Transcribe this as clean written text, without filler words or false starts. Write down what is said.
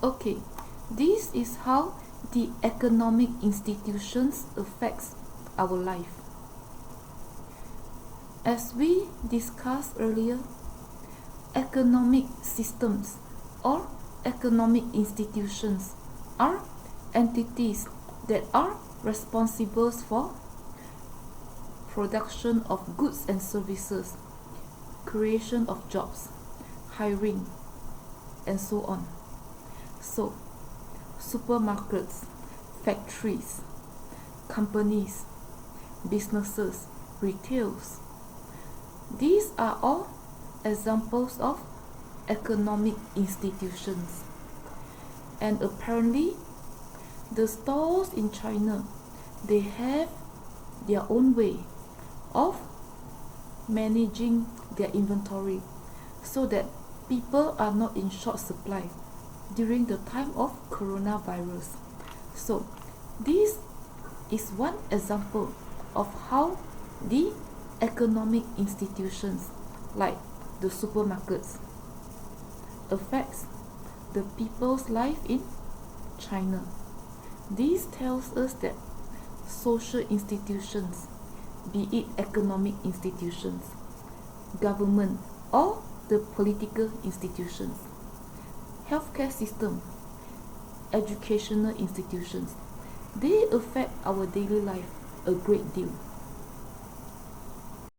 Okay, this is how the economic institutions affects our life. As we discussed earlier, economic systems or economic institutions are entities that are responsible for production of goods and services, creation of jobs, hiring, and so on. So, supermarkets, factories, companies, businesses, retails, these are all examples of economic institutions. And apparently, the stores in China, they have their own way of managing their inventory so that people are not in short supply during the time of coronavirus. So this is one example of how the economic institutions like the supermarkets affects the people's life in China. This tells us that social institutions, be it economic institutions, government, or the political institutions, healthcare system, educational institutions, they affect our daily life a great deal.